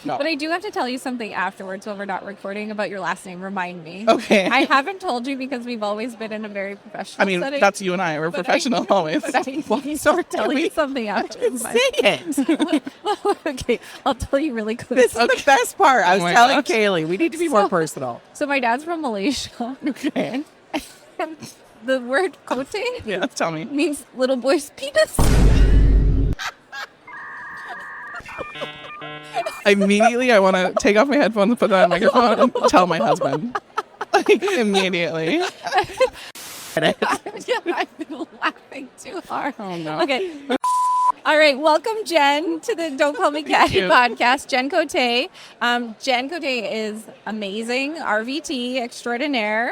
No. But I do have to tell you something afterwards when we're not recording about your last name. Remind me. Okay. I haven't told you because we've always been in a very professional setting. That's you and I. We're professional always. But I need to tell you something afterwards. Say it. Okay, I'll tell you really quick. This is the best part. I was my telling gosh. Kaylee, we need to be more personal. So my dad's from Malaysia. Okay. And the word Cote Yeah, tell me. means little boy's penis. Immediately, I want to take off my headphones and put that on the microphone and tell my husband. Like, immediately. I've been laughing too hard. Oh, no. Okay. All right. Welcome, Jen, to the Don't Call Me Cat podcast. Jen Cote. Jen Cote is amazing, RVT extraordinaire.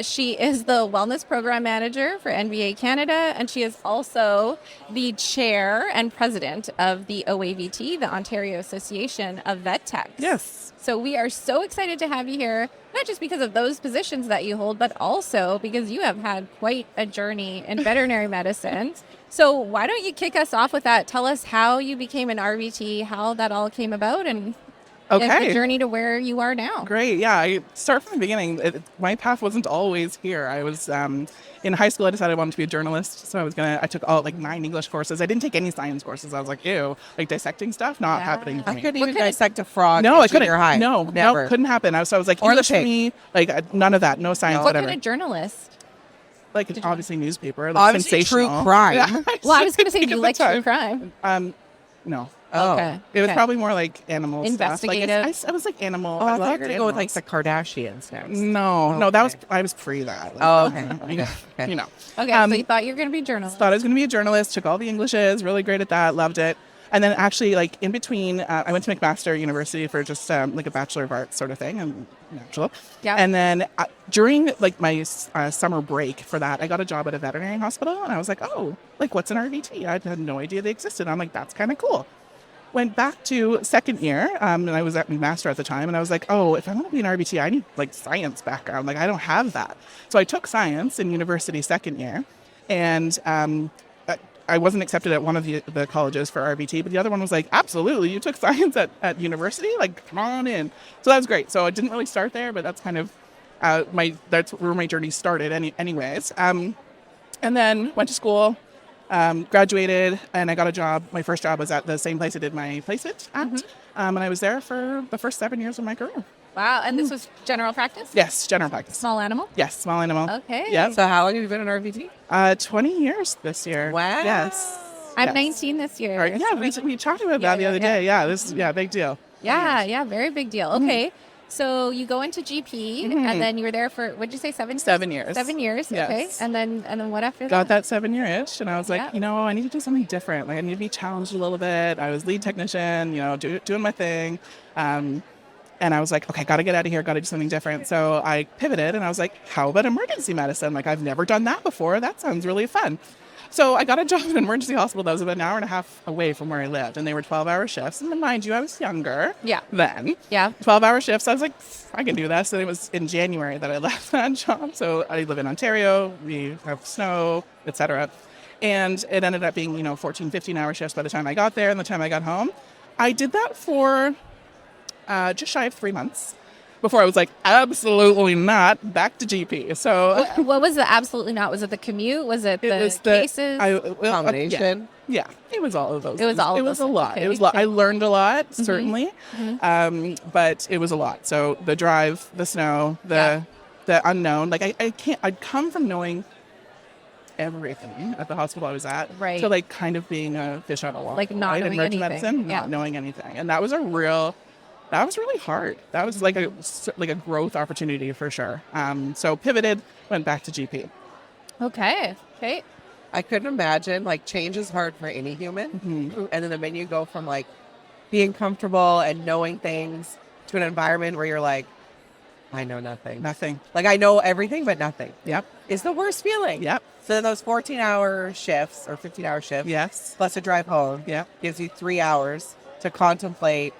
She is the wellness program manager for NVA Canada, and she is also the chair and president of the OAVT, the Ontario Association of Vet Techs. Yes. So we are so excited to have you here, not just because of those positions that you hold, but also because you have had quite a journey in veterinary medicine. So why don't you kick us off with that? Tell us how you became an RVT, how that all came about, and the journey to where you are now. Great. Yeah, I start from the beginning. My path wasn't always here. I was in high school. I decided I wanted to be a journalist, so I took all 9 English courses. I didn't take any science courses. I was like, ew, dissecting stuff, not happening for me. I couldn't even dissect a frog. No, in I couldn't. junior high. No, never. couldn't happen. I was like, Or the English for pig. me, none of that. No science, What whatever. kind of journalist? Obviously newspaper, Obviously sensational. true crime. Yeah, Well, I was going to say, think do you at like the true time. crime? No. Oh. Okay. It was Okay. probably more like animal Investigative. stuff. I was like animal. Oh, I thought you were loved going to go with animals. the Kardashians next. No, that was I was pre that. Oh, okay. Okay. You know. Okay, so you thought you were going to be a journalist. Thought I was going to be a journalist. Took all the Englishes. Really great at that. Loved it. And then actually, in between, I went to McMaster University for just a Bachelor of Arts sort of thing, and natural. Yeah. And then during my summer break for that, I got a job at a veterinary hospital, and I was like, oh, what's an RVT? I had no idea they existed. I'm like, that's kind of cool. Went back to second year, and I was at McMaster at the time, and I was like, oh, if I want to be an RVT, I need science background. I don't have that. So I took science in university second year, and I wasn't accepted at one of the colleges for RVT, but the other one was like, absolutely, you took science at university? Come on in. So that was great. So I didn't really start there, but that's kind of that's where my journey started anyways. And then went to school, graduated, and I got a job. My first job was at the same place I did my placement at. And I was there for the first 7 years of my career. Wow, and this was general practice? Yes, general practice. Small animal? Yes, small animal. Okay. Yeah. So how long have you been an RVT? 20 years this year. Wow. Yes. I'm Yes. 19 this year. All right. Yeah, we talked about that the other day. Yeah, this is big deal. Yeah, very big deal. Okay. So you go into GP, and then you were there for, what'd you say, 7 years? 7 years. 7 years, Yes. okay. And then what after Got that? that 7 year itch, and I was like, Yeah. I need to do something different. I need to be challenged a little bit. I was lead technician, doing my thing. And I was like, okay, got to get out of here, got to do something different. So I pivoted, and I was like, how about emergency medicine? I've never done that before. That sounds really fun. So I got a job at an emergency hospital that was about an hour and a half away from where I lived, and they were 12-hour shifts. And mind you, I was younger then. Yeah. 12-hour shifts. I was like, I can do this. And it was in January that I left that job. So I live in Ontario. We have snow, etc. And it ended up being, 14, 15-hour shifts by the time I got there and the time I got home. I did that for just shy of 3 months before I was like, absolutely not, back to GP. So What was the absolutely not? Was it the commute? Was it the cases? Combination. Yeah, it was all of those. It was all of It was those. a lot. Okay. It was a lot. I learned a lot, certainly, but it was a lot. So the drive, the snow, the unknown. I'd come from knowing everything at the hospital I was at, Right. to kind of being a fish out of water. Not in knowing emergency anything. medicine, Yeah. not knowing anything, and that was really hard. That was like a growth opportunity for sure. So pivoted, went back to GP. Okay. I couldn't imagine, change is hard for any human. And then the minute you go from being comfortable and knowing things to an environment where you're like, I know nothing. Nothing. I know everything, but nothing. Yep. It's the worst feeling. Yep. So then those 14-hour shifts or 15-hour shifts, Yes. plus a drive home, Yep. gives you 3 hours to contemplate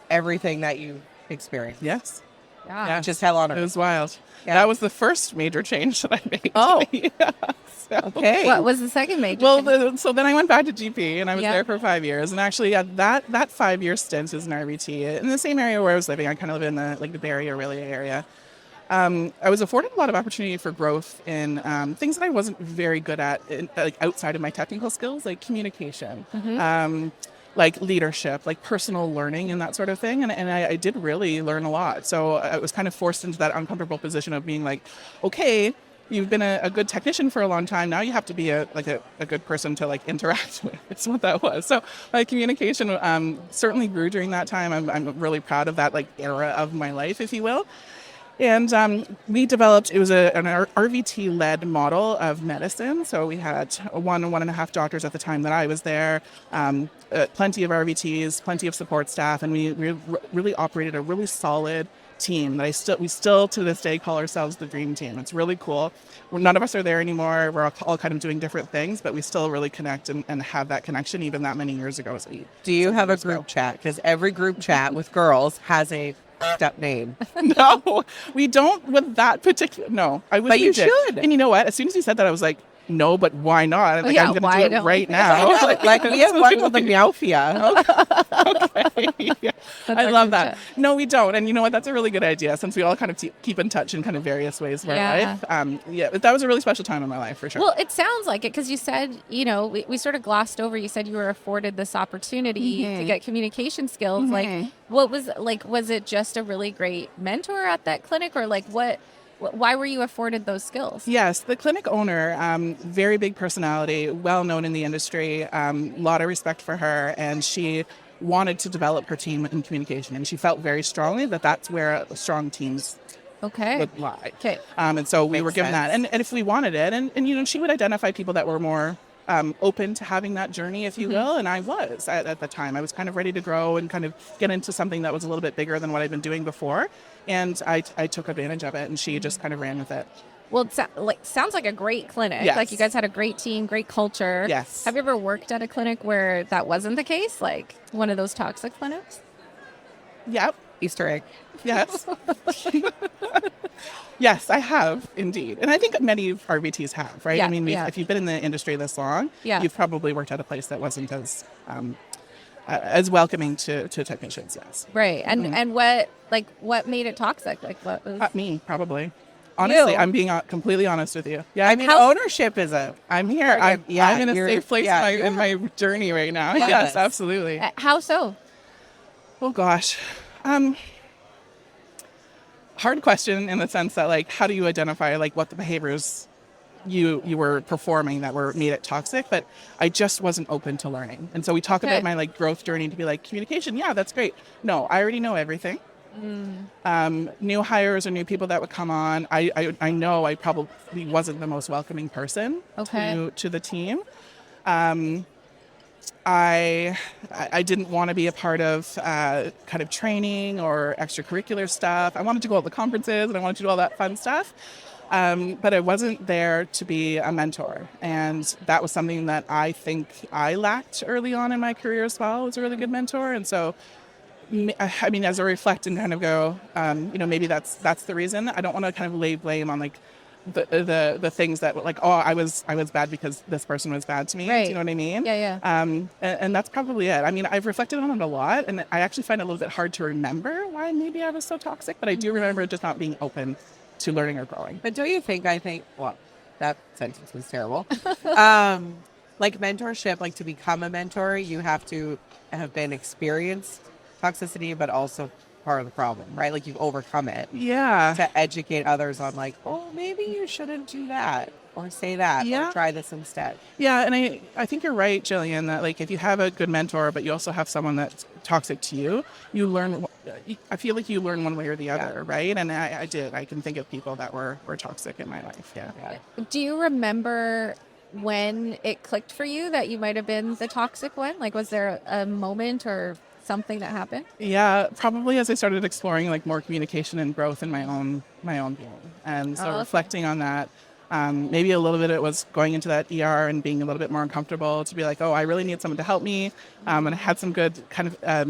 everything that you experience. Yes. Yeah. Just hell on It earth. was wild. Yeah. That was the first major change that I made. Oh. Yeah, so. Okay. What was the second major? Well, change? so then I went back to GP, and I was Yeah. there for 5 years. And actually, that 5 year stint as an RVT in the same area where I was living. I kind of live in the Bay area. I was afforded a lot of opportunity for growth in things that I wasn't very good at, like outside of my technical skills, like communication, like leadership, like personal learning, and that sort of thing. And I did really learn a lot. So I was kind of forced into that uncomfortable position of being like, okay, you've been a good technician for a long time. Now you have to be a good person to like interact with. It's what that was. So my communication certainly grew during that time. I'm really proud of that like era of my life, if you will. And we developed, it was an RVT-led model of medicine. So we had 1.5 doctors at the time that I was there, plenty of RVTs, plenty of support staff, and we really operated a really solid team that we still to this day call ourselves the dream team. It's really cool. None of us are there anymore. We're all kind of doing different things, but we still really connect and have that connection even that many years ago. Do you have a group chat? Because every group chat with girls has a up name. No, we don't with that particular. No, I wish but we you did. should. And you know what? As soon as you said that, I was like, no, but why not? Like, yeah, I'm going why to do it don't right we? now. Like we have one with the Meowfia. Okay. Yeah. That's I our love group that. chat. No, we don't. And you know what? That's a really good idea since we all kind of keep in touch in kind of various ways of our Yeah. life. Yeah, but that was a really special time in my life for sure. Well, it sounds like it because you said, we sort of glossed over. You said you were afforded this opportunity to get communication skills. Like, what was it just a really great mentor at that clinic, or like why were you afforded those skills? Yes, the clinic owner, very big personality, well known in the industry, a lot of respect for her, and she wanted to develop her team in communication, and she felt very strongly that that's where strong teams would lie. Okay. And so we Makes were given sense. that, and if we wanted it, and she would identify people that were more open to having that journey, if you will, and I was at the time. I was kind of ready to grow and kind of get into something that was a little bit bigger than what I'd been doing before, and I took advantage of it, and she just kind of ran with it. Well, it sounds like a great clinic. Yes. Like you guys had a great team, great culture. Yes. Have you ever worked at a clinic where that wasn't the case? Like one of those toxic clinics? Yep. Easter egg. Yes. Yes, I have indeed. And I think many RVTs have, right? Yeah, I mean, yeah. if you've been in the industry this long, Yeah. you've probably worked at a place that wasn't as welcoming to technicians, yes. Right. And what made it toxic? Like what was Me, probably. Honestly, You. I'm being completely honest with you. Yeah, I mean, ownership is I'm here. I'm in a safe place you're- in my journey right now. Love Yes, this. absolutely. how so? Oh gosh. Hard question in the sense that like, how do you identify like what the behaviors you were performing that made it toxic? But I just wasn't open to learning. And so we talk Okay. about my like growth journey to be like communication. Yeah, that's great. No, I already know everything. New hires or new people that would come on. I know I probably wasn't the most welcoming person to the team. I didn't want to be a part of kind of training or extracurricular stuff. I wanted to go to the conferences and I wanted to do all that fun stuff. But I wasn't there to be a mentor. And that was something that I think I lacked early on in my career as well, was a really good mentor. And so, I mean, as I reflect and kind of go, maybe that's the reason. I don't want to kind of lay blame on like the things that like, oh, I was bad because this person was bad to me. Right. Do you know what I mean? Yeah. And that's probably it. I mean, I've reflected on it a lot, and I actually find it a little bit hard to remember why maybe I was so toxic, but I do remember just not being open to learning or growing. But don't you think, well, that sentence was terrible. Like mentorship, like to become a mentor, you have to have been experienced toxicity, but also part of the problem, right? Like you've overcome it. Yeah. To educate others on like, oh, maybe you shouldn't do that or say that or try this instead. Yeah, and I think you're right, Jillian, that like if you have a good mentor, but you also have someone that's toxic to you, you learn. I feel like you learn one way or the other, right? And I did. I can think of people that were toxic in my life. Yeah. Do you remember when it clicked for you that you might have been the toxic one? Like, was there a moment or something that happened? Yeah, probably as I started exploring like more communication and growth in my own being, and so reflecting on that. Maybe a little bit it was going into that ER and being a little bit more uncomfortable to be like, oh, I really need someone to help me. And I had some good kind of, I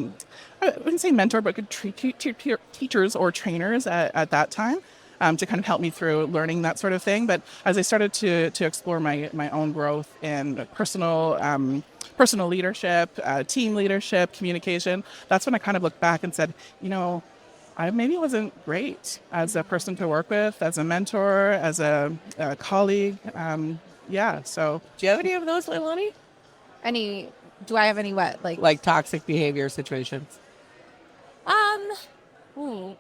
wouldn't say mentor, but good teachers or trainers at that time. To kind of help me through learning that sort of thing. But as I started to explore my own growth in personal leadership, team leadership, communication, that's when I kind of looked back and said, I maybe wasn't great as a person to work with, as a mentor, as a colleague. So. Do you have any of those, Leilani? Do I have any what? Like toxic behavior situations?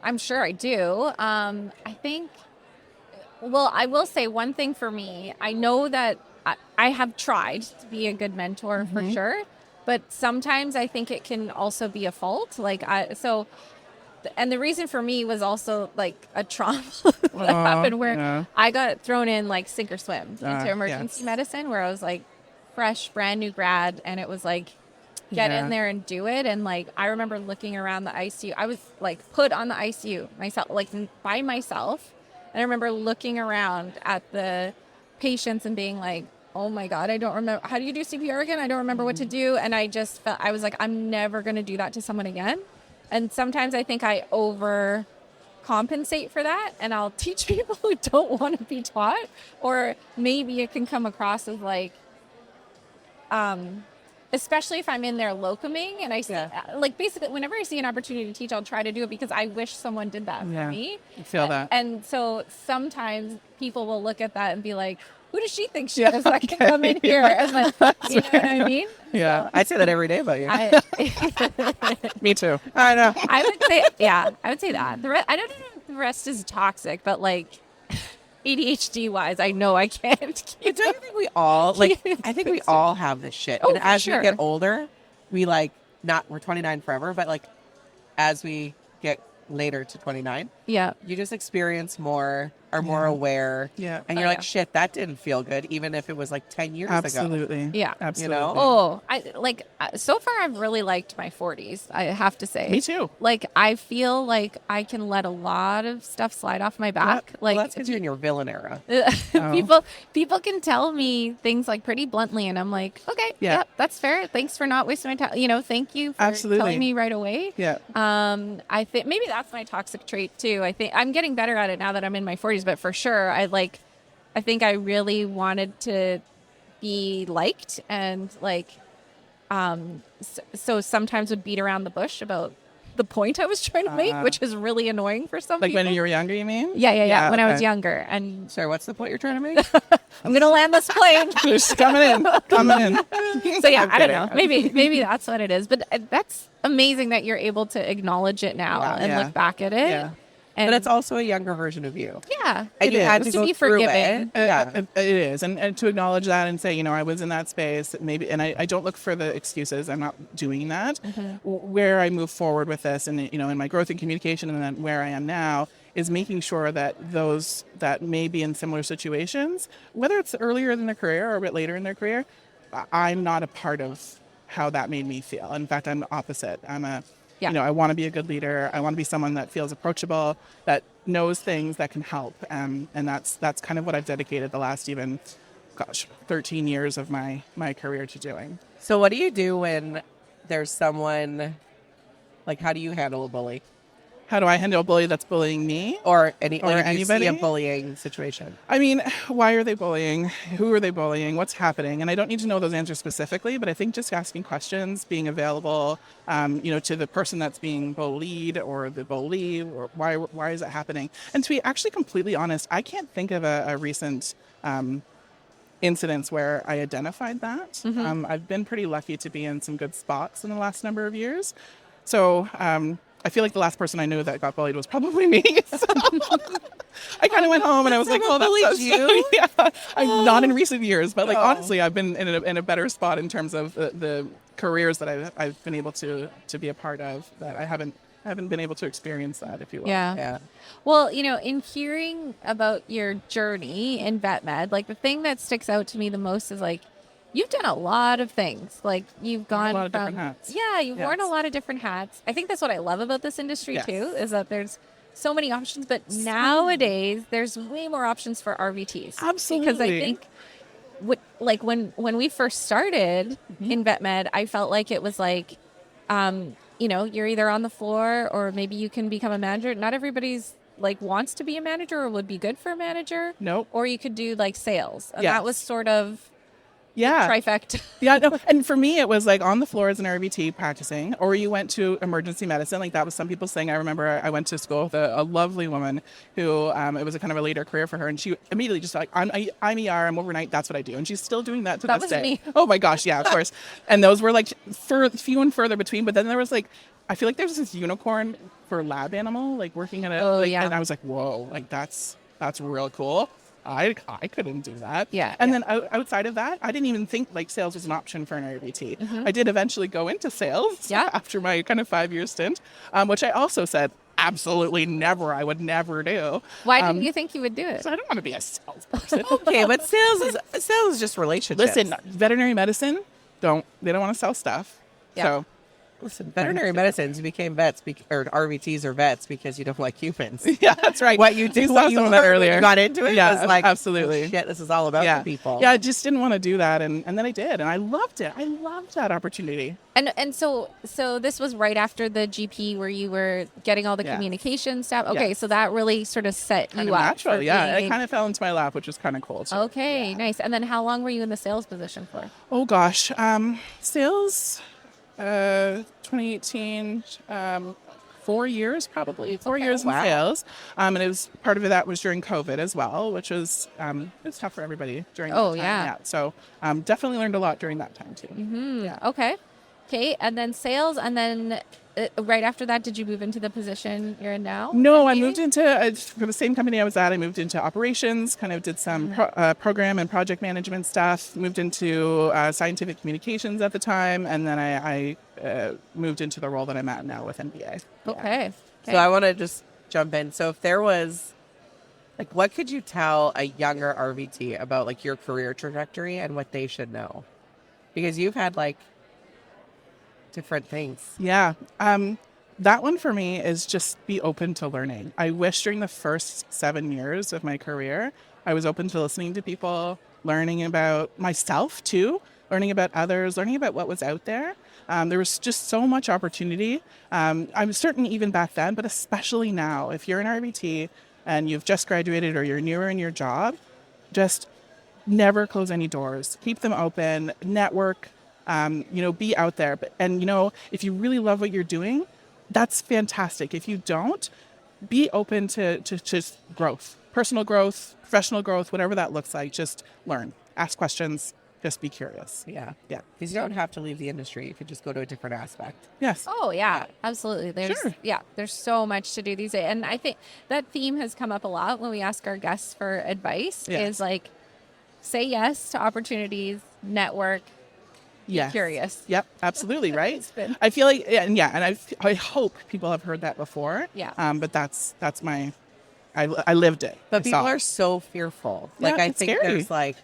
I'm sure I do. I think, I will say one thing for me. I know that I have tried to be a good mentor for sure, but sometimes I think it can also be a fault. And the reason for me was also like a trauma that happened where I got thrown in like sink or swim into emergency medicine, where I was like fresh, brand new grad, and it was like, get in there and do it. And like, I remember looking around the ICU. I was like put on the ICU myself, like by myself. And I remember looking around at the patients and being like, oh my God, I don't remember. How do you do CPR again? I don't remember what to do. And I just felt, I was like, I'm never going to do that to someone again. And sometimes I think I overcompensate for that, and I'll teach people who don't want to be taught, or maybe it can come across as like, especially if I'm in there locuming and I see, like basically whenever I see an opportunity to teach, I'll try to do it because I wish someone did that for me. I feel that. And so sometimes people will look at that and be like, who does she think she is that can come in here? And like, you know what I mean? Yeah. So, I'd say that every day about you. Me too. I know. I would say that. I don't know if the rest is toxic, but like ADHD wise, I know I can't. Don't you think we all I think we all have this shit. Oh, and as we get older, we we're 29 forever, but like as we get later to 29, you just experience more, are more aware. Yeah. And you're like, shit, that didn't feel good, even if it was like 10 years ago. Absolutely. Yeah. Absolutely. You know? Oh, so far I've really liked my 40s, I have to say. Me too. Like, I feel like I can let a lot of stuff slide off my back. Well, that's because you're in your villain era. People can tell me things like pretty bluntly, and I'm like, okay, yep, that's fair. Thanks for not wasting my time. Thank you for telling me right away. Yeah. I think maybe that's my toxic trait too. I think I'm getting better at it now that I'm in my 40s, but for sure, I think I really wanted to be liked, and so sometimes would beat around the bush about the point I was trying to make, which is really annoying for some people. Like when you were younger, you mean? Yeah. When I was younger. And sorry, what's the point you're trying to make? I'm going to land this plane. Just coming in. So yeah, I don't know. Maybe that's what it is. But that's amazing that you're able to acknowledge it now and look back at it. Yeah. And but it's also a younger version of you. Yeah. And you had to be go forgiving. It is. And to acknowledge that and say, I was in that space, maybe, and I don't look for the excuses. I'm not doing that. Where I move forward with this and, in my growth and communication, and then where I am now is making sure that those that may be in similar situations, whether it's earlier in their career or a bit later in their career, I'm not a part of how that made me feel. In fact, I'm the opposite. I want to be a good leader. I want to be someone that feels approachable, that knows things that can help. And that's kind of what I've dedicated the last 13 years of my career to doing. So what do you do when there's someone, how do you handle a bully? How do I handle a bully that's bullying me? Or anybody? You see a bullying situation? I mean, why are they bullying? Who are they bullying? What's happening? And I don't need to know those answers specifically, but I think just asking questions, being available, to the person that's being bullied or the bully, or why is it happening? And to be actually completely honest, I can't think of a recent incidents where I identified that. I've been pretty lucky to be in some good spots in the last number of years. So, I feel like the last person I knew that got bullied was probably me. So I kind of went home and I was like, "Oh, that's you." Yeah, I'm not in recent years, but honestly, I've been in a better spot in terms of the careers that I've been able to be a part of. That I haven't been able to experience that, if you will. Yeah. Well, in hearing about your journey in vet med, the thing that sticks out to me the most is you've done a lot of things. You've gone a lot of from different hats. Yeah, you've worn a lot of different hats. I think that's what I love about this industry too, is that there's so many options, but nowadays there's way more options for RVTs. Absolutely. Because I think when we first started in vet med, I felt like it was like, you're either on the floor or maybe you can become a manager. Not everybody's like wants to be a manager or would be good for a manager. Nope. Or you could do like sales. And Yes. that was sort of Yeah. trifecta. Yeah, no. And for me, it was like on the floor as an RVT practicing, or you went to emergency medicine. Like that was some people's thing. I remember I went to school with a lovely woman who, it was a kind of a later career for her. And she immediately just like, I'm ER, I'm overnight. That's what I do. And she's still doing that to That this was day. me. Oh my gosh. Yeah, of course. And those were like few and further between. But then there was like, I feel like there was this unicorn for lab animal, like working at a, Oh, like, yeah. and I was like, whoa, like that's real cool. I couldn't do that. Yeah, And yeah. then outside of that, I didn't even think like sales was an option for an RVT. I did eventually go into sales Yeah. after my kind of 5-year stint, which I also said absolutely never. I would never do. Why didn't you think you would do it? So I don't want to be a salesperson. Okay, but sales is just relationships. Listen, veterinary medicine they don't want to sell stuff. Yeah. So Listen, veterinary medicines, you became vets or RVTs or vets because you don't like humans. yeah, that's right. What you We do, saw what you some of that earlier. got into it, Yeah, was like, absolutely. oh, shit, this is all about Yeah. the people. Yeah, I just didn't want to do that, and then I did, and I loved it. I loved that opportunity. And so this was right after the GP where you were getting all the Yeah. communication stuff. Okay, Yeah. so that really sort of set Kind you of up. natural, for yeah. being It kind of fell into my lap, which was kind of cool. So. Okay, nice. And then how long were you in the sales position for? Oh gosh, sales, 2018, 4 years probably. 4 years in Wow. sales, and it was part of that was during COVID as well, which was it was tough for everybody during. Oh, that time. yeah. So definitely learned a lot during that time too. Yeah. Okay, and then sales, and then right after that, did you move into the position you're in now? No, I Maybe? moved into for the same company I was at. I moved into operations, kind of did some program and project management stuff. Moved into scientific communications at the time, and then I moved into the role that I'm at now with NVA. Okay. So I want to just jump in. So if there was, like, what could you tell a younger RVT about, like, your career trajectory and what they should know? Because you've had, like, different things. Yeah. That one for me is just be open to learning. I wish during the first 7 years of my career, I was open to listening to people, learning about myself too, learning about others, learning about what was out there. There was just so much opportunity. I'm certain even back then, but especially now, if you're an RVT and you've just graduated or you're newer in your job, just never close any doors. Keep them open, network, be out there. And if you really love what you're doing, that's fantastic. If you don't, be open to just growth, personal growth, professional growth, whatever that looks like. Just learn, ask questions, just be curious. Yeah. Yeah. Because you don't have to leave the industry. You could just go to a different aspect. Yes. Oh yeah, absolutely. Sure. There's so much to do these days, and I think that theme has come up a lot when we ask our guests for advice. Yes. Is like, say yes to opportunities, network, Yes. curious. Yep, absolutely, right? It's been- I feel like, and I hope people have heard that before. Yeah. But that's my, I lived it. But I people saw it. are so fearful. Yeah, Like, I it's think scary. there's like,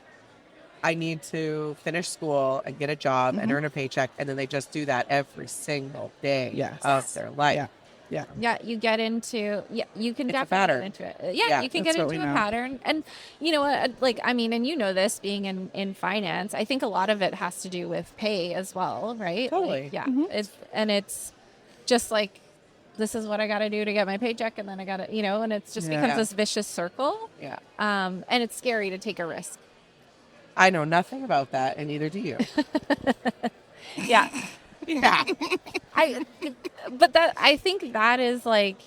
I need to finish school and get a job and earn a paycheck. And then they just do that every single day Yes. of their life. Yeah. Yeah. Yeah, you get into you can It's a definitely pattern. get into it. Yeah, Yeah, you can that's get what into we a know. pattern, and you know what? Like, I mean, and you know this, being in finance, I think a lot of it has to do with pay as well, right? Totally. Like, yeah, it's just like, this is what I got to do to get my paycheck, and then I got to, and it's just Yeah. becomes this vicious circle. Yeah. And it's scary to take a risk. I know nothing about that, and neither do you. Yeah. Yeah. But I think that is like,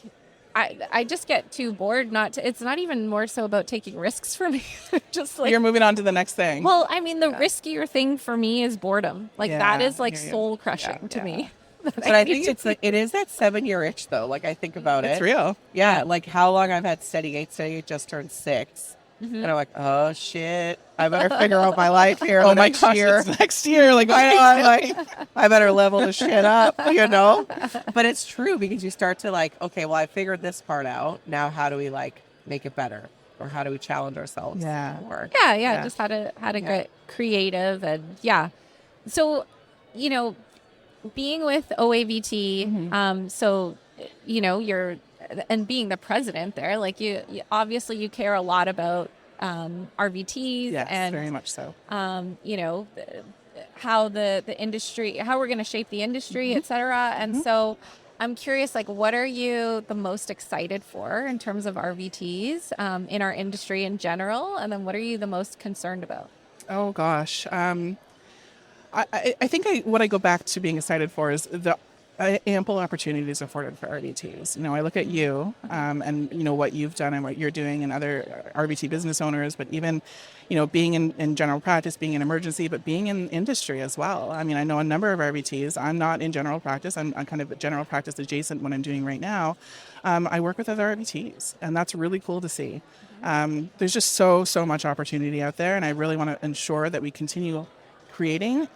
I just get too bored. It's not even more so about taking risks for me. Just like, You're moving on to the next thing. well, I mean, the riskier thing for me is boredom. Like that Yeah, is like I hear you. soul crushing to me. But I think it is that 7-year itch though. Like, I think about it's it. real. Yeah. Like, how long I've had steady 8. Steady 8 just turned 6. And I'm like, oh shit, I better figure out my life here. Oh the my next gosh, year. it's next year. Like, I know, I'm like, I better level the shit up, But it's true, because you start to like, okay, well, I figured this part out. Now, how do we like make it better, or how do we challenge ourselves? Yeah. more? Yeah, just how to get creative, and So, being with OAVT, so you're and being the president there, like you obviously you care a lot about RVTs Yes, and very much so. you know, how the industry, how we're going to shape the industry, et cetera. And so I'm curious, like, what are you the most excited for in terms of RVTs in our industry in general? And then what are you the most concerned about? Oh gosh. I think what I go back to being excited for is the ample opportunities afforded for RVTs. You know, I look at you and, you know, what you've done and what you're doing and other RVT business owners, but even, you know, being in general practice, being in emergency, but being in industry as well. I mean, I know a number of RVTs. I'm not in general practice. I'm kind of general practice adjacent what I'm doing right now. I work with other RVTs, and that's really cool to see. There's just so much opportunity out there, and I really want to ensure that we continue creating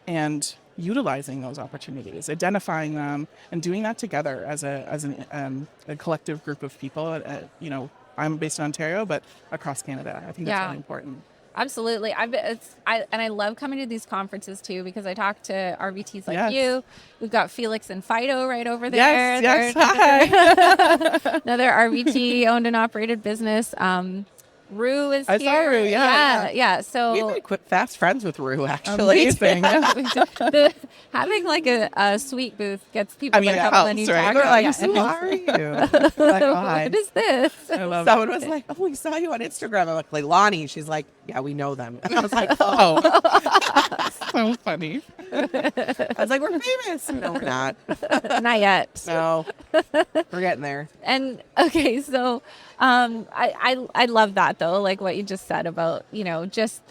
and utilizing those opportunities, identifying them, and doing that together as a collective group of people. You know, I'm based in Ontario, but across Canada. I think that's really important. Absolutely. I love coming to these conferences too, because I talk to RVTs like you. We've got Felix and Fido right over there. Yes. Hi. Another RVT owned and operated business. Rue is here. I saw Rue, yeah. So We made fast friends with Rue, actually. Amazing. having like a sweet booth gets people to come helps, when you right? talk. They're like, who are you? Like, What is this? I love Someone was like, oh, we saw you on Instagram. I'm like, Leilani. She's like, yeah, we know them. And I was like, oh. So funny. I was like, we're famous. No, we're not. Not yet. No, we're getting there. And okay, so I love that though, like what you just said about, you know, just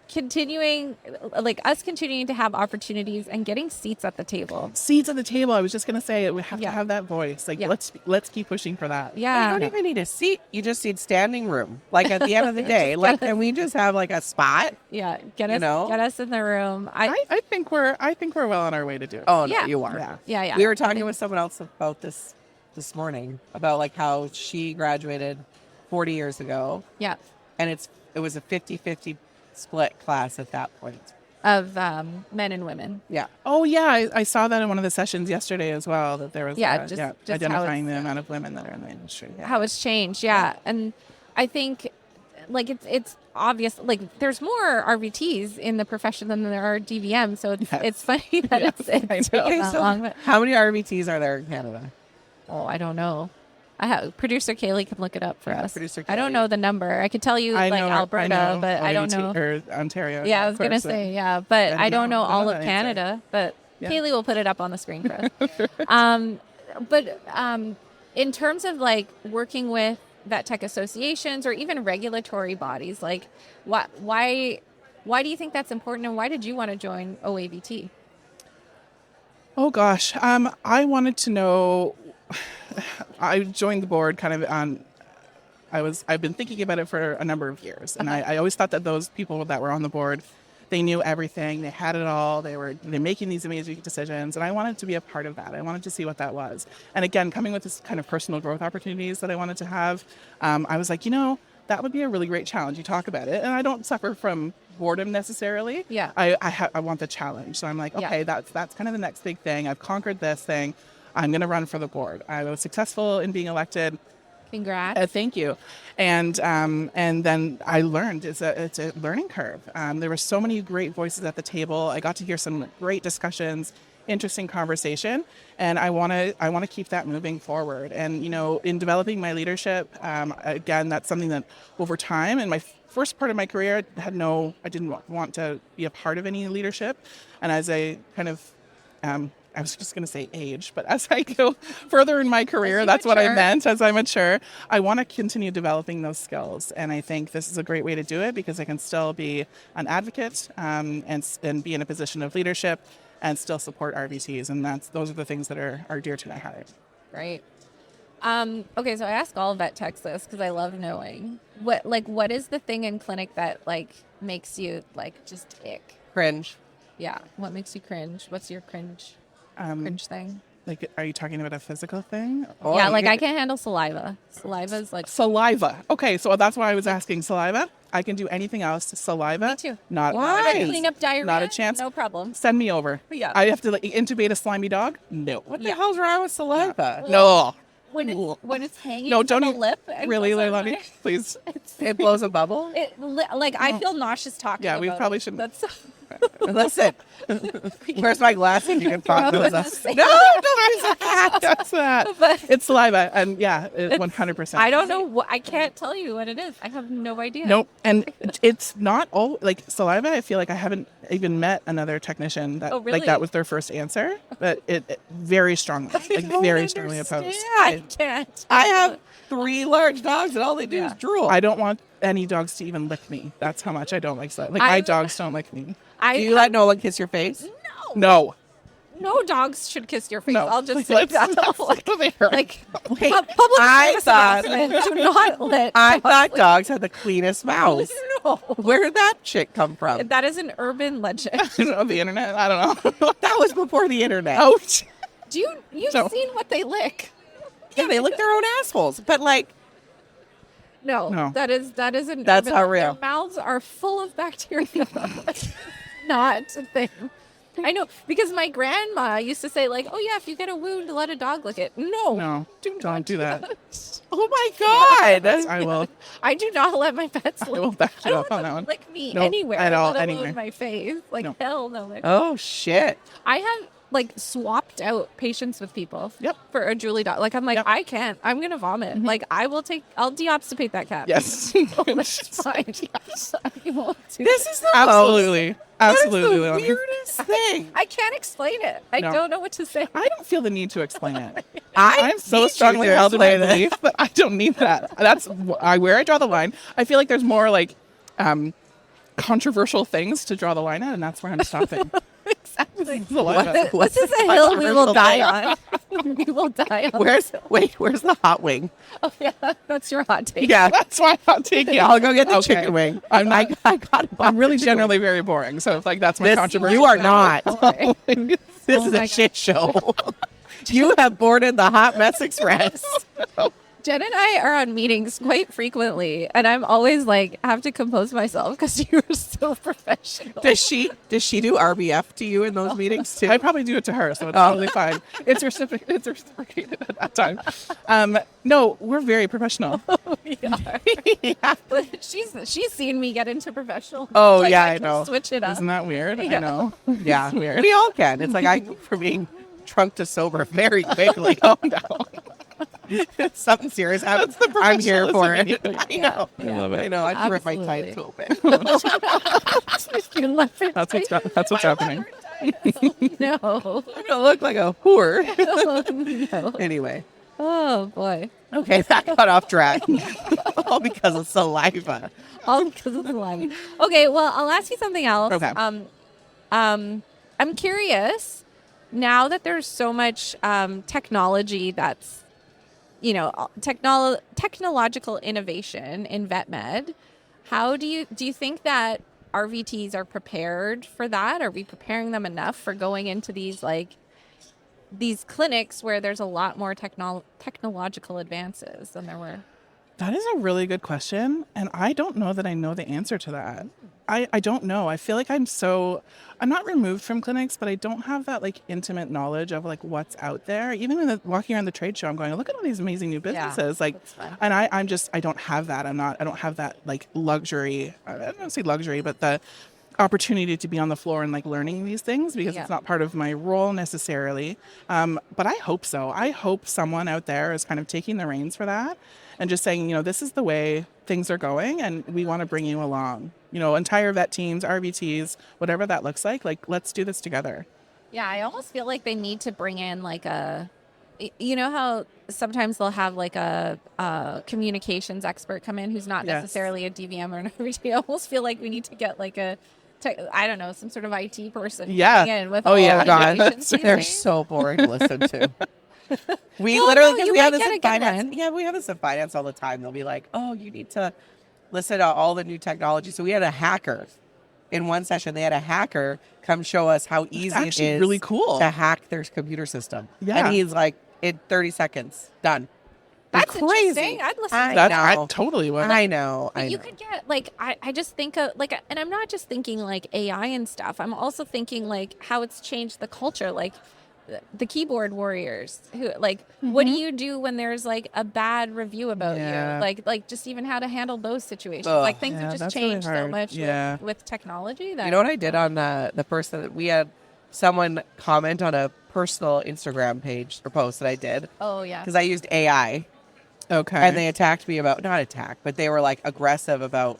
continuing, like us continuing to have opportunities and getting seats at the table. Seats at the table. I was just gonna say we have to have that voice. Like let's keep pushing for that. Yeah. You don't even need a seat. You just need standing room. Like at the end of the day, like, can we just have like a spot? Yeah. Get us in the room. I think we're well on our way to do it. Oh, no, Yeah. you are. Yeah. We were talking with someone else about this morning about like how she graduated 40 years ago. Yeah. And it was a 50-50 split class at that point. Of men and women. Yeah. Oh yeah, I saw that in one of the sessions yesterday as well. That there was just identifying the amount of women that are in the industry. Yeah. How it's changed. Yeah. And I think like it's obvious, like there's more RVTs in the profession than there are DVM. So it's funny that it's taken that long. But how many RVTs are there in Canada? Oh, I don't know. Producer Kaylee can look it up for us. Producer I don't know the number. I could tell you like Alberta, but I don't know. Or Ontario. Yeah, I was going to say, but I don't know all of Canada. But Yeah. Kaylee will put it up on the screen for us. But in terms of like working with vet tech associations or even regulatory bodies, like why do you think that's important, and why did you want to join OAVT? Oh gosh, I wanted to know. I joined the board kind of on. I've been thinking about it for a number of years, and I always thought that those people that were on the board, they knew everything, they had it all, they're making these amazing decisions, and I wanted to be a part of that. I wanted to see what that was, and again, coming with this kind of personal growth opportunities that I wanted to have, I was like, you know, that would be a really great challenge. You talk about it, and I don't suffer from boredom necessarily. Yeah, I want the challenge, so I'm like, okay, that's kind of the next big thing. I've conquered this thing. I'm going to run for the board. I was successful in being elected. Congrats. Thank you. And then I learned it's a learning curve. There were so many great voices at the table. I got to hear some great discussions, interesting conversation, and I want to keep that moving forward. And you know, in developing my leadership, again, that's something that over time in my first part of my career, I didn't want to be a part of any leadership, and as I kind of I was just going to say age, but as I go further in my career, that's what I meant. As I mature, I want to continue developing those skills. And I think this is a great way to do it because I can still be an advocate and be in a position of leadership and still support RVTs. And those are the things that are dear to my heart. Right. Okay, so I ask all vet techs this because I love knowing what is the thing in clinic that like makes you like just ick? Cringe. Yeah. What makes you cringe? What's your cringe thing? Like, are you talking about a physical thing? Yeah, like I can't handle saliva. Saliva is like Saliva. Okay, so that's why I was asking saliva. I can do anything else. Saliva. Me too. Not Why? clean up diarrhea. Not a chance. No problem. Send me over. Yeah. I have to like, intubate a slimy dog? No. What the hell's wrong with saliva? No. When it's hanging No, from don't the even- lip. and Really, goes on Leilani? my- Please. It blows a bubble? Like I feel nauseous talking Yeah, about we probably it. shouldn't. That's Listen. Where's my glasses? You can pop those up. Say- No, don't That's that. But- It's saliva. And yeah, 100%. I don't know what I can't tell you what it is. I have no idea. Nope. And it's not all like saliva. I feel like I haven't even met another technician that Oh, really? like that was their first answer, but it very strongly, like don't very strongly opposed. I can't. I have 3 large dogs and all they do is drool. I don't want any dogs to even lick me. That's how much I don't like saliva. Like my dogs don't lick me. Do you let Nolan kiss your face? No. No dogs should kiss your face. No. I'll just say Let's that. not Like, go there. like Wait, public I service thought- announcement. Do not let I dogs thought lick- dogs had the cleanest mouths. No. Where did that shit come from? That is an urban legend. I don't know the internet. I don't know. That was before the internet. Oh, You've No. seen what they lick? yeah, they lick their own assholes. But like, No. That is an That's urban, not real. Their mouths are full of bacteria. Not a thing. I know because my grandma used to say like, "Oh yeah, if you get a wound, let a dog lick it." No, don't do that. oh my god, I will. I do not let my pets I lick. will back I you don't up on want that them one. to lick me Nope, anywhere at all, let alone anywhere. my face. Like No. hell no. oh shit. I have like swapped out patients with people. Yep. For a Julie dog. Like I'm like Yep. I can't. I'm gonna vomit. Like I'll deobsipate that cat. Yes. That's fine. I won't do This that. is the Absolutely. Absolutely. That is Leilani. the weirdest thing. I can't explain it. I No. don't know what to say. I don't feel the need to explain it. I'm I'm so strongly held in my belief that I don't need that. That's where I draw the line. I feel like there's more like controversial things to draw the line at, and that's where I'm stopping. Exactly. The line at. What's This is a hill we will die on. We will die on. Where's the hot wing? Oh, yeah, that's your hot take. Yeah, That's why I'm taking it. I'll go get the Okay. chicken wing. I'm not. I got it. I'm really generally very boring. So if like that's my This, controversy. you are not. Okay. This Oh is my a God. shit show. You have boarded the Hot Mess Express. Jen and I are on meetings quite frequently, and I'm always like, have to compose myself because you're so professional. Does she do RBF to you in those meetings too? I probably do it to her, so it's Oh. totally fine. It's reciprocated at that time. No, we're very professional. We are. Yeah. She's seen me get into professional. Oh, Like, yeah, I I can know. Switch it up. Isn't that weird? Yeah. I know. Yeah, It's weird. we all can. It's like I go from being drunk to sober very quickly. Oh no. Something serious happens. I'm here for it. I know. I love it. I know. I rip my Absolutely. tights open. You're laughing. That's what's happening. No. I'm gonna look like a whore. No. Anyway, Oh boy. okay, that got off track. All because of saliva. All because of the line. Okay, well, I'll ask you something else. Okay. I'm curious, now that there's so much technology that's, technological innovation in vet med, how do you think that RVTs are prepared for that? Are we preparing them enough for going into these clinics where there's a lot more technological advances than there were? That is a really good question, and I don't know that I know the answer to that. I don't know. I feel like I'm not removed from clinics, but I don't have that like intimate knowledge of like what's out there. Even when walking around the trade show, I'm going, look at all these amazing new businesses. that's fun. And I don't have that. I don't have that like luxury. I don't say luxury, but the opportunity to be on the floor and like learning these things because Yeah. it's not part of my role necessarily. But I hope so. I hope someone out there is kind of taking the reins for that and just saying, this is the way things are going and we want to bring you along. Entire vet teams, RVTs, whatever that looks like let's do this together. Yeah, I almost feel like they need to bring in like how sometimes they'll have like a communications expert come in who's not Yes. necessarily a DVM or an RVT. I almost feel like we need to get like some sort of IT person Yeah. coming in with Oh, all yeah. the God, innovations these they're days. so boring to listen to. We Well, literally, no, because you we have might this get in a good finance. one. Yeah, we have this in finance all the time. They'll be like, "Oh, you need to listen to all the new technology." So we had a hacker in one session, they had a hacker come show us how easy it actually is really cool. to hack their computer system. Yeah. And he's like, in 30 seconds, done. That's crazy. interesting. I'd listen I to That that. know. I totally would. I know. But you could get like I just think of like, and I'm not just thinking like AI and stuff. I'm also thinking like how it's changed the culture, like the keyboard warriors who like what do you do when there's like a bad review about Yeah. you, like just even how to handle those situations. Ugh. Like things Yeah, have just that's really changed so hard. much Yeah. with technology that You know what I did on the person that we had someone comment on a personal Instagram page or post that I did oh yeah because I used AI Okay. and they attacked me about, not attack, but they were like aggressive about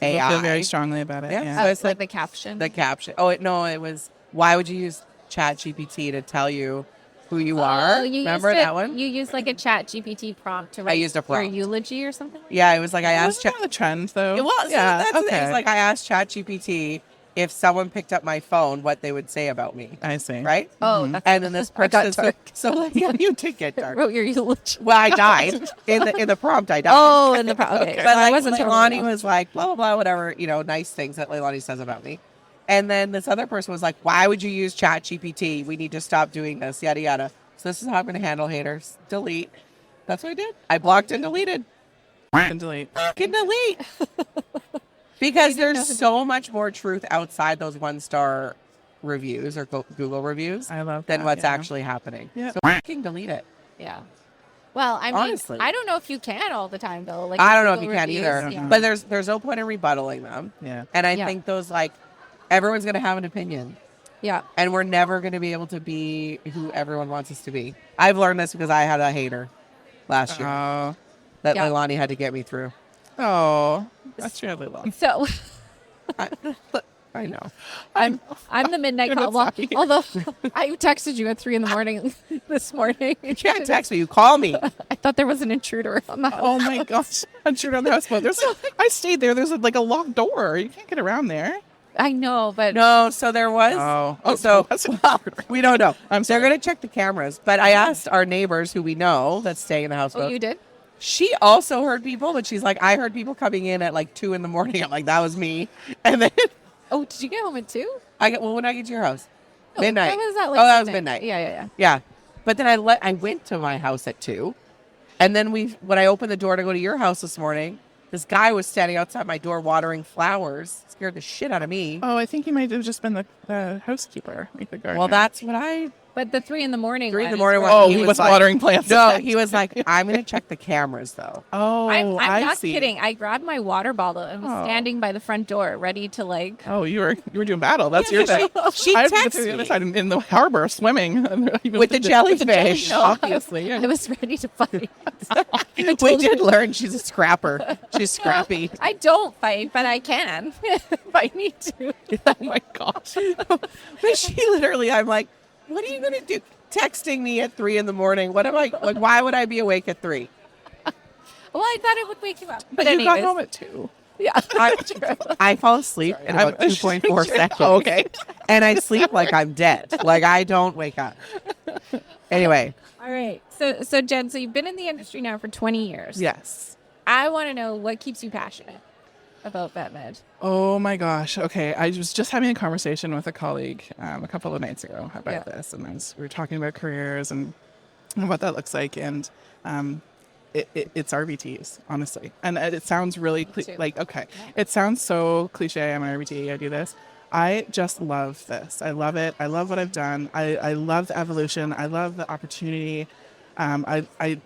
I AI. feel very strongly about it. Yeah. Yeah. So I like said the caption. the caption. Oh, no, it was, why would you use Chat GPT to tell you who you are? Oh, you Remember used that one? You used like a Chat GPT prompt to write used a your prompt. eulogy or something. Yeah, it was like I asked Wasn't that the trend though? It was. Yeah. That's the thing. okay. It's like I asked ChatGPT if someone picked up my phone, what they would say about me, I see. right? Oh, that's And then this I got person, dark. so like, yeah, you did get dark. wrote your eulogy. Well, I died in the prompt. I died. Oh, in the okay. But So I like, wasn't Leilani totally was like, blah blah blah, whatever, nice things that Leilani says about me. And then this other person was like, why would you use ChatGPT? We need to stop doing this, yada yada. So this is how I'm going to handle haters. Delete. That's what I did. I blocked and deleted. And delete. Can delete. Because there's so much more truth outside those 1-star reviews or Google reviews I love than that, what's yeah. actually happening. Yeah. So fucking delete it. Yeah. Well, I mean, Honestly. I don't know if you can all the time though. Like I don't know if you Google can reviews, either. yeah. But there's no point in rebuttaling them. Yeah. And I Yeah. think those, like, everyone's going to have an opinion. Yeah. And we're never going to be able to be who everyone wants us to be. I've learned this because I had a hater last year Oh. that Yeah. Leilani had to get me through. Oh. That's really love. So I know. I'm the midnight You're call. not Well, sorry. although I texted you at 3 a.m. this morning. You can't text me. You call me. I thought there was an intruder on the house. Oh my gosh. I'm sure on the houseboat. I stayed there. There's like a locked door. You can't get around there. I know, but No, so there was. Oh, so that's we don't know. I'm They're sorry. going to check the cameras. But I asked our neighbors who we know that's staying in the houseboat. oh, you did? She also heard people, but she's like, I heard people coming in at like 2 a.m. I'm like, that was me. And then Oh, did you get home at 2? when I get to your house, Oh, midnight. That was at, Oh, that was midnight. Yeah. Yeah. But then I went to my house at 2. And then when I opened the door to go to your house this morning, this guy was standing outside my door watering flowers. Scared the shit out of me. Oh, I think you might have just been the housekeeper. Like the gardener. Well, that's what I. But the 3 a.m. 3 one in the is morning where- one, Oh, he he was was like- watering plants. No, he was like, I'm going to check the cameras though. Oh, I'm I not see. kidding. I grabbed my water bottle and was Oh. standing by the front door, ready to like. Oh, you were doing battle. That's your thing. She I had to get to texted the other me. side in the harbor swimming With the jellyfish. Obviously, I yeah. was ready to fight. We did learn she's a scrapper. She's scrappy. I don't fight, but I can if I need to. Oh my gosh. But she literally, I'm like, what are you going to do? Texting me at 3 a.m. What am I, like, why would I be awake at 3? Well, I thought it would wake you up. But you anyways, got home at 2. yeah. I fall asleep in about I'm- 2.4 seconds. Oh, okay. And I sleep like I'm dead. Like I don't wake up. Anyway, All right. So Jen, so you've been in the industry now for 20 years. Yes. I want to know what keeps you passionate about vet med. Oh my gosh. Okay. I was just having a conversation with a colleague a couple of nights ago about Yeah. this. And we were talking about careers and what that looks like. And it's RVTs, honestly. And it sounds really too. okay. It sounds so cliche. I'm an RVT. I do this. I just love this. I love it. I love what I've done. I love the evolution. I love the opportunity. I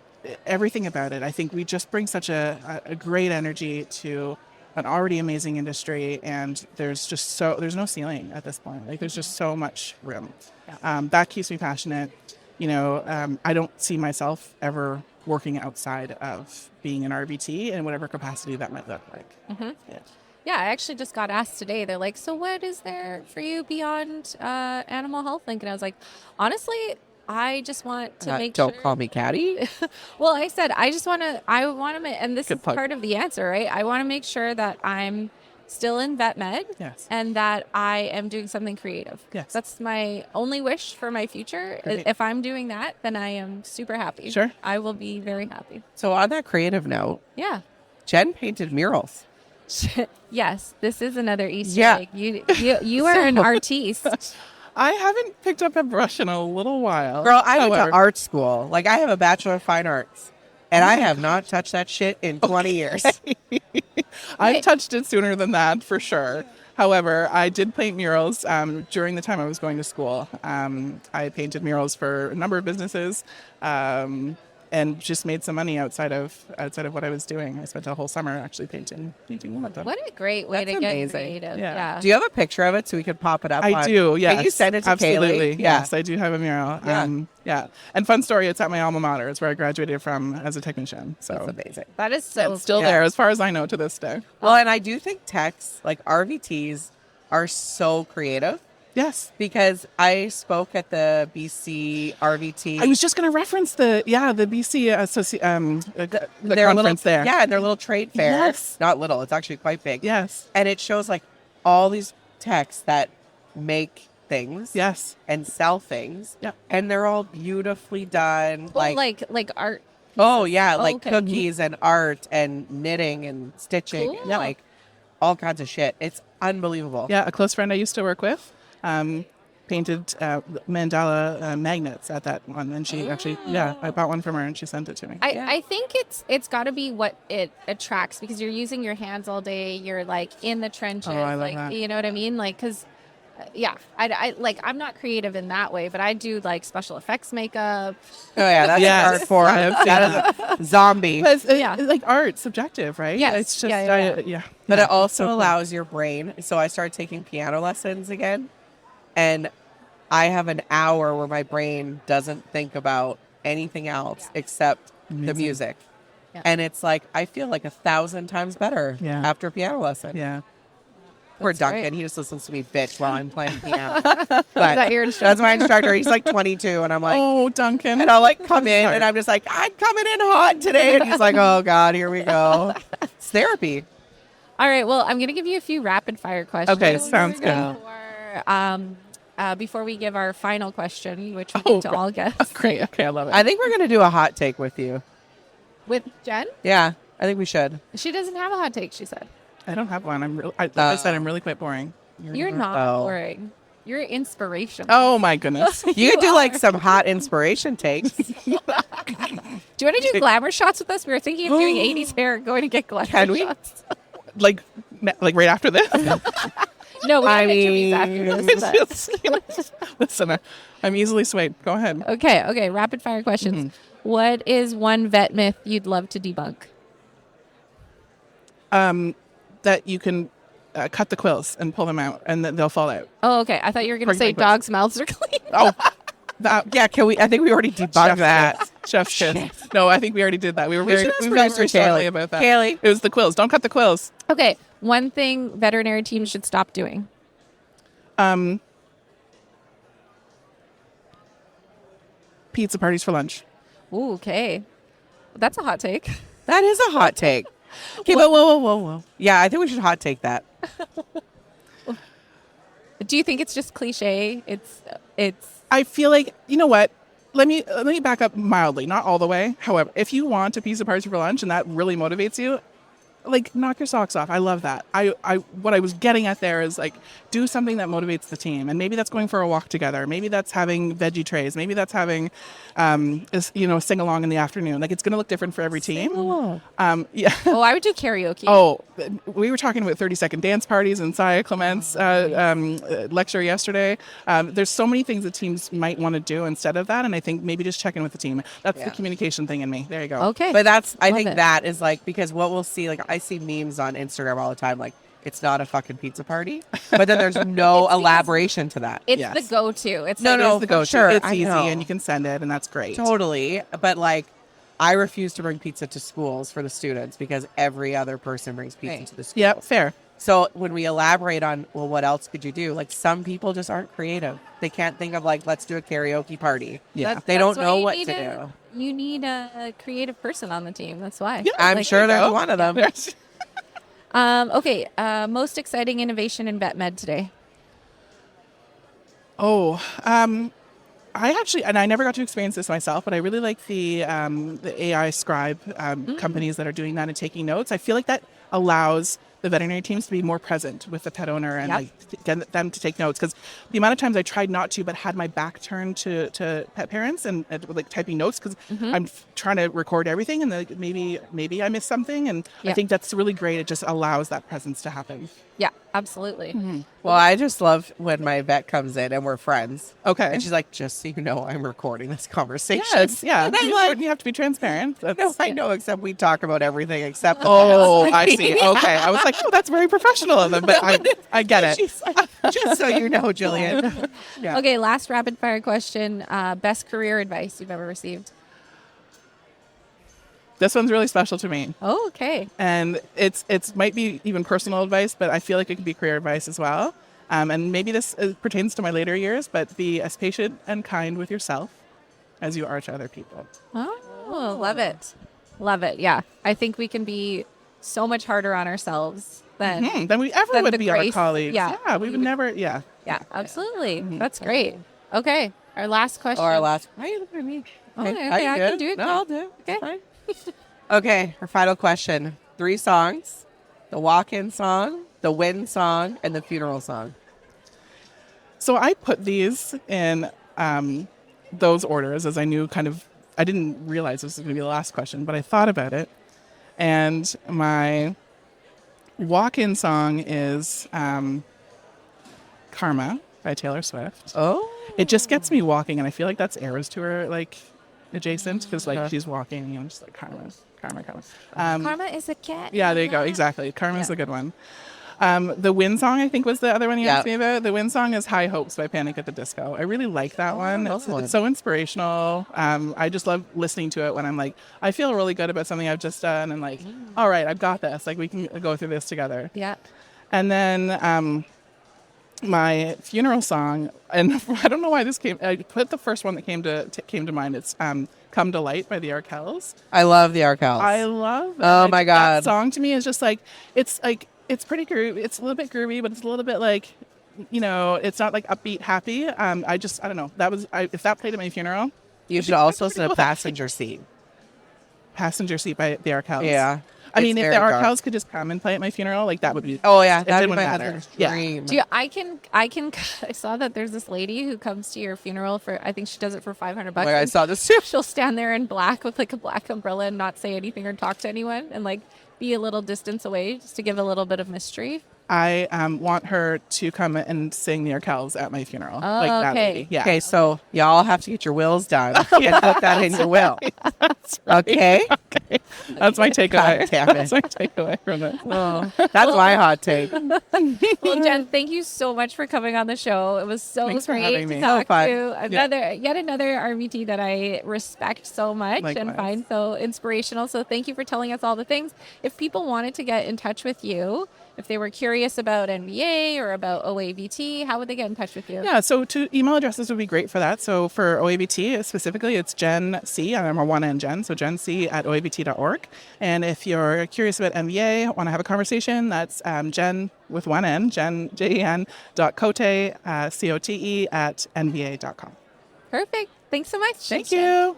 everything about it. I think we just bring such a great energy to an already amazing industry, and there's no ceiling at this point. Like there's just so much room. That keeps me passionate. I don't see myself ever working outside of being an RVT in whatever capacity that might look like. Yeah. Yeah, I actually just got asked today. They're like, so what is there for you beyond Animal Health Link? And I was like, honestly, I just want to make don't sure. call me Caddy. Well, I said, I want to, and this Good is plug. part of the answer, right? I want to make sure that I'm still in vet med Yes. and that I am doing something creative. Yes. That's my only wish for my future. Great. If I'm doing that, then I am super happy. Sure. I will be very happy. So on that creative note, Yeah. Jen painted murals. Yes, this is another Easter Yeah. egg. You are an artiste. I haven't picked up a brush in a little while. Girl, I went However- to art school. Like, I have a Bachelor of Fine Arts. And I have not touched that shit in 20 years. I touched it sooner than that, for sure. However, I did paint murals during the time I was going to school. I painted murals for a number of businesses and just made some money outside of what I was doing. I spent a whole summer actually painting one of them. What a great way That's to get amazing. creative. Yeah. Yeah. Do you have a picture of it so we could pop it up? I do, yes. Can you send it to Absolutely. Kaylee? Yes, I do have a mural. Yeah. Yeah. And fun story, it's at my alma mater. It's where I graduated from as a technician. So That's amazing. That is so it's still cool. there as far as I know to this day. Well, and I do think techs, like RVTs, are so creative Yes. because I spoke at the BC RVT. I was just going to reference the BC the their conference little, there. Yeah, their little trade fair. Yes. Not little, it's actually quite big. Yes. And it shows like all these techs that make things Yes. and sell things. Yeah. And they're all beautifully done. Well, like art. Oh yeah, Oh, like okay. cookies and art and knitting and stitching and Cool. like all kinds of shit. It's unbelievable. Yeah, a close friend I used to work with painted mandala magnets at that one, and she actually, I bought one from her and she sent it to me. I think it's got to be what it attracts because you're using your hands all day. You're like in the trenches. Oh, I love like that. you know what I mean? Like because. I like I'm not creative in that way, but I do like special effects makeup. Oh yeah, that's Yes, art for I have seen that is a zombie. But Yeah. like art's subjective, right? Yes. It's just, Yeah. But Yeah, it also so cool. allows your brain. So I started taking piano lessons again, and I have an hour where my brain doesn't think about anything else except the music. Yeah. And it's like I feel like 1,000 times better Yeah. after a piano lesson. Yeah. Poor That's Duncan, great. he just listens to me bitch while I'm playing piano. Is that your instructor? That's my instructor. He's like 22, and I'm like, Oh, Duncan. and I'll like come in, sorry. and I'm just like, I'm coming in hot today, and he's like, oh God, here we go. It's therapy. All right. Well, I'm going to give you a few rapid fire questions. Okay, sounds good. Before we give our final question, which we Oh, need to all guess Great. Okay, I love it. I think we're gonna do a hot take with you. with Jen. Yeah, I think we should. She doesn't have a hot take. She said, I don't have one. Like I said, I'm really quite boring. "You're not Oh. boring. You're inspirational." Oh my goodness. You could do like some hot inspiration takes. Do you want to do glamour shots with us? We were thinking of doing 80s hair, going to get glamour Can we? shots. like right after this. No, we I have interviews mean- after this. but- Listen, I'm easily swayed. Go ahead. Okay. Rapid fire questions. Mm-hmm. What is one vet myth you'd love to debunk? That you can cut the quills and pull them out, and then they'll fall out. Oh, okay. I thought you were going to say Pregnant quills. dogs' mouths are clean. Oh, that, Yeah, can we? I think we already debunked that. Chef's kiss. No, I think we already did that. We were We very, should we ask were very producer strongly Kaylee. about that. Kaylee. It was the quills. Don't cut the quills. Okay. One thing veterinary teams should stop doing. Pizza parties for lunch. Ooh, okay. That's a hot take. That is a hot take. Okay, but whoa. Yeah, I think we should hot take that. Do you think it's just cliche? It's I feel like, you know what? Let me back up mildly, not all the way. However, if you want a pizza party for lunch and that really motivates you, like knock your socks off. I love that. What I was getting at there is like do something that motivates the team, and maybe that's going for a walk together. Maybe that's having veggie trays. Maybe that's having, sing along in the afternoon. Like it's going to look different for every team. Yeah. oh, I would do karaoke. Oh, we were talking about 30-second dance parties in Saya Clement's lecture yesterday. There's so many things that teams might want to do instead of that, and I think maybe just check in with the team. That's the Yeah. communication thing in me. There you go. Okay. But I Love think it. that is like, because what we'll see, like I see memes on Instagram all the time, like it's not a fucking pizza party, but then there's no elaboration to that. it's Yes. the go-to. It's No, like, no, It's the for go-to. sure. It's I easy, know. and you can send it, and that's great. Totally. But like, I refuse to bring pizza to schools for the students because every other person brings pizza Right. to the school. Yep, fair. So when we elaborate on, well, what else could you do? Like some people just aren't creative. They can't think of like, let's do a karaoke party. Yeah. That's- They that's don't know you what need to do. You need a creative person on the team. That's why. Yeah. I'm Like, sure there you there's go. one of them. There's- Okay. Most exciting innovation in vet med today. Oh, I actually, and I never got to experience this myself, but I really like the AI scribe companies that are doing that and taking notes. I feel like that allows the veterinary teams to be more present with the pet owner and Yep. like get them to take notes, because the amount of times I tried not to, but had my back turned to pet parents and like typing notes, because I'm trying to record everything, and like maybe I missed something, and I Yep. think that's really great. It just allows that presence to happen. Yeah, absolutely. Well, I just love when my vet comes in and we're friends. Okay. And she's like, just so you know, I'm recording this conversation. Yes, yeah. And I'm You like, have to be transparent. no, That's- I know, except we talk about everything except Oh, I see. Okay. I was like, oh, that's very professional of them, but I get it. She's like, just so you know, Jillian. Yeah. Okay, last rapid fire question. Best career advice you've ever received? This one's really special to me. Oh, okay. And it's might be even personal advice, but I feel like it could be career advice as well. And maybe this pertains to my later years, but be as patient and kind with yourself as you are to other people. Oh, love it. Love it. Yeah. I think we can be so much harder on ourselves than Then we ever Then would the be our grace- colleagues. yeah. We would never. Yeah. Yeah, absolutely. That's great. Okay. Our last question. Or our last. Why are you looking at me? Okay, Are you I can good? do it. No, I'll do it. Okay. Fine. Okay, our final question. 3 songs. The walk-in song, the win song, and the funeral song. So I put these in those orders, as I knew I didn't realize this was going to be the last question, but I thought about it. And my walk-in song is Karma by Taylor Swift. Oh. It just gets me walking, and I feel like that's Eras Tour like adjacent, because like she's walking and I'm just like Karma. Karma is a cat. Yeah, there you go. Exactly. Karma's Yeah. a good one. The Win song, I think, was the other one you Yeah. asked me about. The Win song is High Hopes by Panic at the Disco. I really like that one. that's one. It's so inspirational. I just love listening to it when I'm like, I feel really good about something I've just done, and like, all right, I've got this. Like, we can go through this together. Yeah. And then my funeral song, and I don't know why this came. I put the first one that came to mind. It's "Come to Light" by the Arkells. I love the Arkells. I love. Oh my God. That song to me is just like it's pretty groovy. It's a little bit groovy, but it's a little bit like, it's not like upbeat, happy. I don't know. If that played at my funeral, You should also listen to Passenger Seat. Passenger Seat by the Arkells. Yeah. I mean, It's if the very dark. Arkells could just come and play at my funeral, like that would be. Oh, yeah. it That'd be wouldn't my matter. husband's Yeah. dream. I saw that there's this lady who comes to your funeral for, I think she does it for $500. Where I saw this too. She'll stand there in black with like a black umbrella and not say anything or talk to anyone and like be a little distance away just to give a little bit of mystery. I want her to come and sing the Arkells at my funeral. Oh, like that okay. lady. Yeah. Okay, so y'all have to get your wills done and put that in your will. Okay? Okay. That's my takeaway. God damn it. That's my takeaway from it. Oh, that's my hot take. Well, Jen, thank you so much for coming on the show. It was so Thanks for great having to me. talk So fun. to yet another RVT that I respect so much and Likewise. find so inspirational. So thank you for telling us all the things. If people wanted to get in touch with you, if they were curious about NVA or about OAVT, how would they get in touch with you? Yeah, so email addresses would be great for that. So for OAVT specifically, it's Jen C. I'm a one-N Jen, so Jen C at OAVT.org. And if you're curious about NVA, want to have a conversation, that's Jen with one N, Jen, Jen.Cote, COTE at NVA.com. Perfect. Thanks so much. Thank you.